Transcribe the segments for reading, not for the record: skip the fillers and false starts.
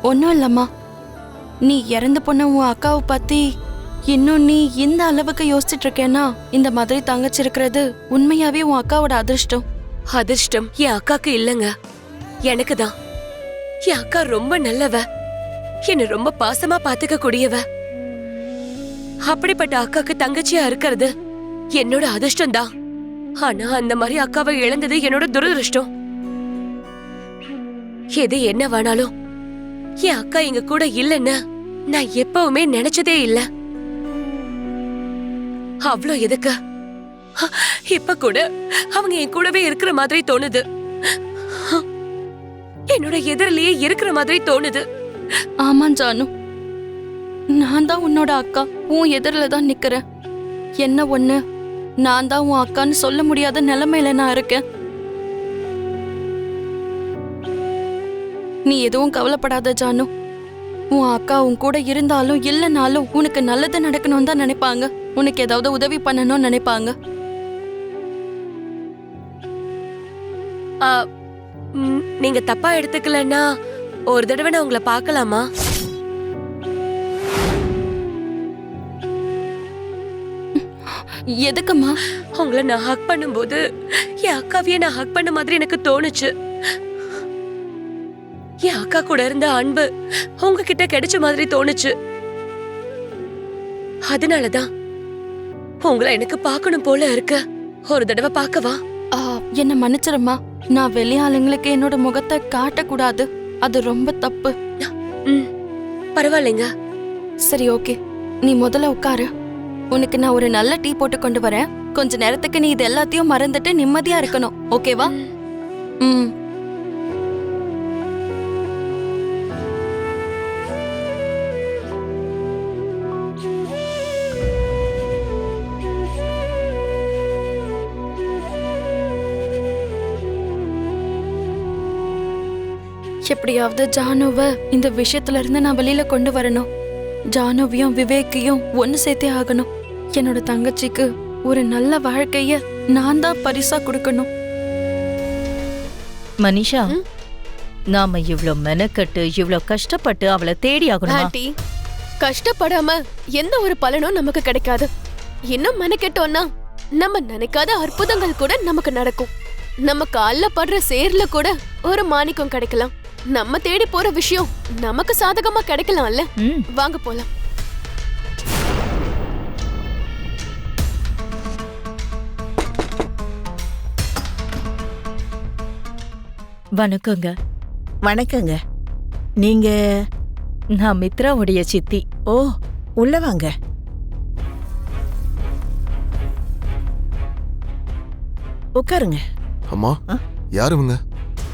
ஒன்றும் இல்லம்மா. நீ இறந்து போன உன் அக்காவை பத்தி இன்னும் நீ இந்த அளவுக்கு யோசிச்சுட்டு இருக்கேன்னா இந்த மாதிரி தங்கச்சி இருக்கிறது உண்மையாவே உன் அக்காவோட அதிர்ஷ்டம். அதிர்ஷ்டம் என் அக்காக்கு இல்லங்க, எனக்கு தான். என் அக்கா ரொம்ப நல்லவ, என்ன ரொம்ப பாசமா பாத்துக்க கூடியவ. அப்படிப்பட்ட அக்காக்கு தங்கச்சியா இருக்கிறது என்னோட அதிர்ஷ்டம் தான். ஆனா அந்த மாதிரி அக்காவை இழந்தது என்னோட துரதிருஷ்டம். எது என்ன வேணாலும் என் அக்கா எங்க கூட இல்லைன்னு நான் எப்பவுமே நினைச்சதே இல்ல. அவ்வளோ எதுக்கு, இப்ப கூட அவங்க என் கூடவே இருக்கிற மாதிரி தோணுது. என்னோட எதிரிலேயே இருக்கிற மாதிரி தோணுது. ஆமா ஜானு, நான் தான் உன்னோட அக்கா, உன் எதிரில தான் நிக்கிறேன். என்ன ஒண்ணு, நான் தான் உன் அக்கான்னு சொல்ல முடியாத நிலைமையில நான் இருக்கேன். நீ எதுவும் கவலைப்படாத ஜானு. உன் அக்கா உன் கூட இருந்தாலும் இல்லைனாலும் உனக்கு நல்லது நடக்கணும்னு தான் நினைப்பாங்க. உனக்கு ஏதாவது உதவி பண்ணணும்னு நினைப்பாங்க. நீங்க தப்பா எடுத்துக்கலன்னா ஒரு தடவை நான் உங்களை பார்க்கலாமா? எதுக்குமா? உங்களை நான் ஹக் பண்ணும்போது என் அக்காவையே நான் ஹக் பண்ண மாதிரி எனக்கு தோணுச்சு. என் அக்கா கூட இருந்த அன்பு உங்ககிட்ட கிடைச்ச மாதிரி தோணுச்சு. அதனாலதான் உங்களை எனக்கு பார்க்கணும் போல இருக்கு. ஒரு தடவை பார்க்கவா? என்ன மன்னிச்சிருமா, நான் வெளியாளுங்களுக்கு என்னோட முகத்தை காட்டக்கூடாது, அது ரொம்ப தப்பு. பரவாயில்லைங்க. சரி, ஓகே, நீ முதல்ல உட்காரு. உனக்கு நான் ஒரு நல்ல டீ போட்டு கொண்டு வரேன். கொஞ்ச நேரத்துக்கு நீ இது எல்லாத்தையும் மறந்துட்டு நிம்மதியா இருக்கணும், ஓகேவா? எப்படியாவது ஜானுவை இந்த விஷயத்துல இருந்து நான் வெளியில கொண்டு வரணும். ஜானுவையும் விவேக்கையும் ஒன்னு சேர்த்தே ஆகணும். என்னோட தங்கச்சிக்கு ஒரு நல்ல வாழ்க்கைய நான் தான் பரிசா கொடுக்கணும். மனிஷா, நாம இவ்ளோ மெனக்கட்டு இவ்ளோ கஷ்டப்பட்டு அவளை தேடி ஆகணும். கஷ்டப்படாம எந்த ஒரு பலனும் நமக்கு கிடைக்காது. இன்னும் மெனக்கெட்டோம்னா நம்ம நினைக்காத அற்புதங்கள் கூட நமக்கு நடக்கும். நம்ம கால்ல படுற சேர்ல கூட ஒரு மாணிக்கம் கிடைக்கலாம். நம்ம தேடி போற விஷயம் நமக்கு சாதகமா கிடைக்கலாம்ல. வாங்க போலாம். வணக்கங்க. வணக்கங்க. நீங்க? நான் மித்ராவுடைய சித்தி. ஓ, உள்ள வாங்க. உட்காருங்க. அம்மா, யாருங்க?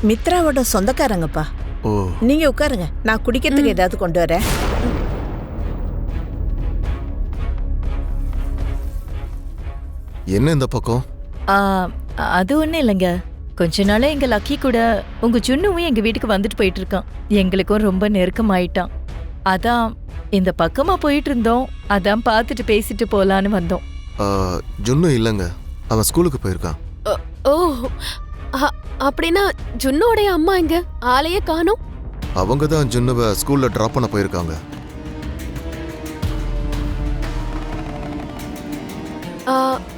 மித்ராவோட சொந்தக்காரங்கப்பா. ஓ, நீங்க உட்காருங்க, நான் குடிக்கிறதுக்கு ஏதாவது கொண்டு வரேன். என்ன இந்த பக்கம்? அது ஒண்ணும் இல்லைங்க. கொஞ்ச நாளா எங்க லக்கி கூட உங்க ஜுன்னுவும் எங்க வீட்டுக்கு வந்துட்டு போயிட்டு இருக்கான். எங்களுக்கும் ரொம்ப நெருக்கமாயிட்டான். அதான் இந்த பக்கமா போயிட்டு இருந்தோம். அதான் பார்த்துட்டு பேசிட்டு போலான்னு வந்தோம். ஜுன்னு இல்லைங்க, அவன் ஸ்கூலுக்கு போயிருக்கான். ஓ, அப்படின்னா ஜுன்னோடைய அம்மா எங்க? ஆளையே காணோம். அவங்க தான் ஜுன்னுவை ஸ்கூல்ல டிராப் பண்ண போயிருக்காங்க.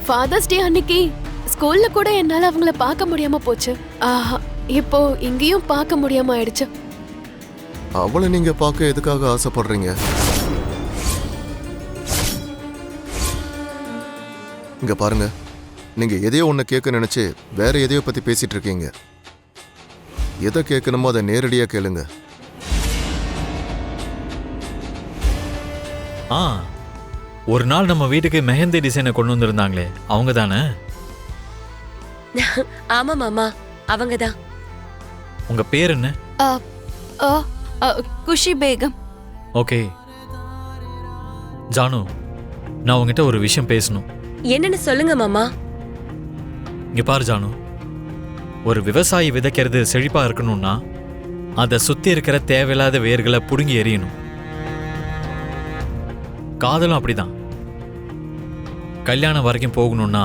ஃபாதர்ஸ் டே அன்னைக்கு ஸ்கூல்ல கூட என்னால அவங்கள பார்க்க முடியாம போச்சு. இப்போ இங்கேயும் பார்க்க முடியாம ஆயிடுச்சு. அவளை நீங்க பார்க்க எதுக்காக ஆசைப்படுறீங்க? இங்க பாருங்க, நீங்க எதையோ ஒண்ணு கேட்க நினைச்சு வேற எதையோ பத்தி பேசிட்டு இருக்கீங்க. எதை கேட்கணுமோ அதை நேரடியா கேளுங்க. ஒரு நாள் நம்ம வீட்டுக்கு மெஹந்தி டிசைனை கொண்டு வந்திருந்தாங்களே, அவங்க தானே? ஆமா மாமா, அவங்கதான். உங்க பேர் என்ன? குஷி பேகம். ஓகே ஜானு, நான் உங்ககிட்ட ஒரு விஷயம் பேசணும். என்னன்னு சொல்லுங்க மாமா. இங்க பாரு ஜானு, ஒரு விவசாயி விதைக்கிறது செழிப்பா இருக்கணும்னா அதை சுத்தி இருக்கிற தேவையில்லாத வேர்களை புடுங்கி எறியணும். காதலும் அப்படிதான். கல்யாணம் வரைக்கும் போகணும்னா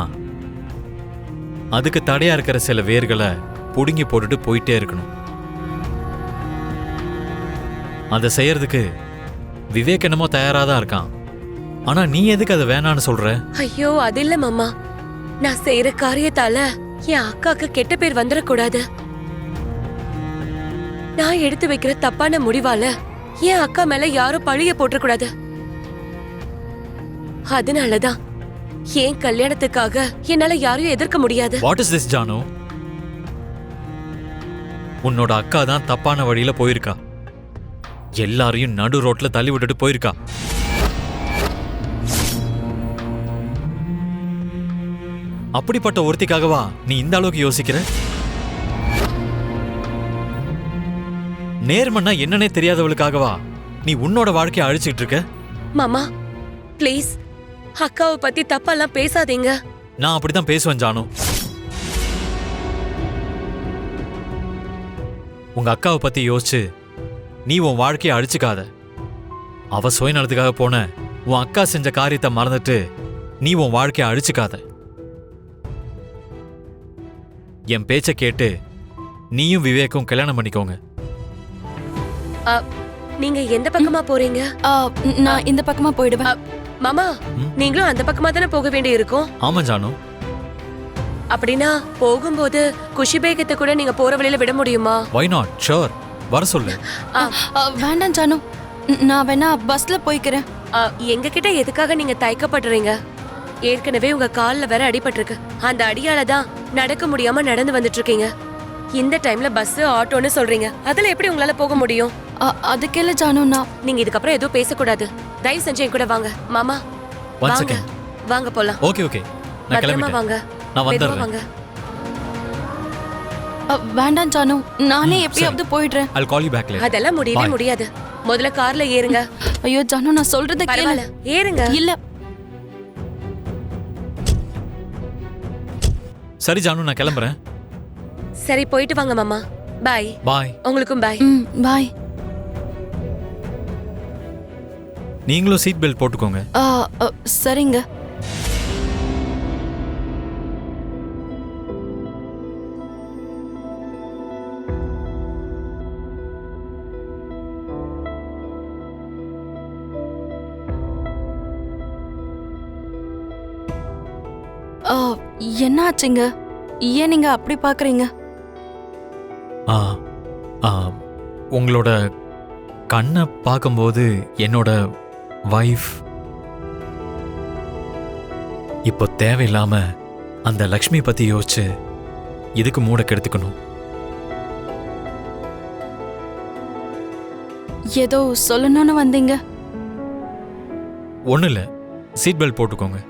அதுக்கு தடையா இருக்கிற சில வேர்களை புடுங்கி போட்டுட்டு போயிட்டே இருக்கணும். அதை செய்யறதுக்கு விவேக் என்னமோ தயாரா தான் இருக்கான். ஆனா நீ எதுக்கு அதை வேணான்னு சொல்ற? ஐயோ அது இல்ல மாமா, நான் செய்யற காரியத்தால என் அக்காக்கு கெட்ட பேர் வந்துடக்கூடாது. நான் எடுத்து வைக்கிற தப்பான முடிவால என் அக்கா மேல யாரும் பழிய போட்டுறக்கூடாது. அதனாலதான் என் கல்யாணத்துக்காக என்னால யாரையும் எதிர்க்க முடியாது. வாட் இஸ் திஸ் ஜானு? உன்னோட அக்கா தான் தப்பான வழியில போயிருக்கா. எல்லாரையும் நடு ரோட்ல தள்ளி விட்டுட்டு போயிருக்கா. அப்படிப்பட்ட ஒருத்திக்காகவா நீ இந்த அளவுக்கு யோசிக்கிற? நேர்மன்னா என்னன்னே தெரியாதவளுக்காகவா நீ உன்னோட வாழ்க்கையை அழிச்சிட்டு இருக்க? மாமா ப்ளீஸ் அக்காவை பத்தி தப்பாலாம் பேசாதீங்க. நான் அப்படித்தான் பேசுவேன் ஜானு. உங்க அக்காவை பத்தி யோசிச்சு நீ உன் வாழ்க்கையை அழிச்சுக்காத. அவ சுயநலத்துக்காக போன உன் அக்கா செஞ்ச காரியத்தை மறந்துட்டு நீ உன் வாழ்க்கையை அழிச்சுக்காத. என் பேச்ச கேட்டு நீயும் விவேக்கும் கல்யாணம் பண்ணிக்கோங்க. நீங்க எந்த பக்கமா போறீங்க? நான் இந்த பக்கமா போயிடுவேன். மாமா நீங்களும் அந்த பக்கமா தானே போக வேண்டி இருக்கும். ஆமா ஜானு. அப்படின்னா போகும்போது குஷி பேகத்தை கூட நீங்க போற வழியில விட முடியுமா? Why not? ஷூர், வர சொல்லு. வேண்டாம் ஜானு, நான் வேணா பஸ்ல போய்க்கிறேன். எங்க கிட்ட எதுக்காக நீங்க தயக்கப்படுறீங்க? ஏற்கனவே உங்க கால்ல வேற அடிபட்டிருக்கு. அந்த அடியால தான் நடக்க முடியாம நடந்து வந்துட்டு இருக்கீங்க. இந்த டைம்ல பஸ் ஆட்டோன்னு சொல்றீங்க, அதுல எப்படி உங்களால போக முடியும்? அதுக்கேல ஜானு, நீங்க இதுக்கப்புறம் எதுவும் பேசக்கூடாது. தயவு செஞ்சு என் கூட வாங்க. மாமா One வாங்க second. வாங்க போலாம். ஓகே ஓகே, நான் பத்திரமா கிளம்பிட்டேன். வாங்க. நான் மெதுவா வந்துடுறேன். வாங்க. வேண்டாம் ஜானு, நானே எப்படியாவது போயிடுறேன். I'll call you back later. அதெல்லாம் முடியவே Bye. முடியாது. முதல்ல கார்ல ஏறுங்க. ஐயோ ஜானு, நான் சொல்றத கேளு. பரவாயில்ல ஏறுங்க. இல்ல, சரி ஜானு, நான் கிளம்புறேன். சரி போயிட்டு வாங்க மாமா. பாய். பாய். உங்களுக்கும் பாய். பாய். நீங்களும் சீட் பெல்ட் போட்டுக்கோங்க. சரிங்க. என்ன ஆச்சுங்க? ஏன் நீங்க அப்படி பாக்குறீங்க? ஆ ஆ, உங்களோட கண்ணை பார்க்கும்போது என்னோட வைஃப் இப்போ தேவையில்லாம அந்த லக்ஷ்மி பத்தி யோசிச்சு இதுக்கு மூட கெடுத்துக்கணும். ஏதோ சொல்லணும்னு வந்தீங்க. ஒன்றும் இல்லை, சீட் பெல்ட் போட்டுக்கோங்க.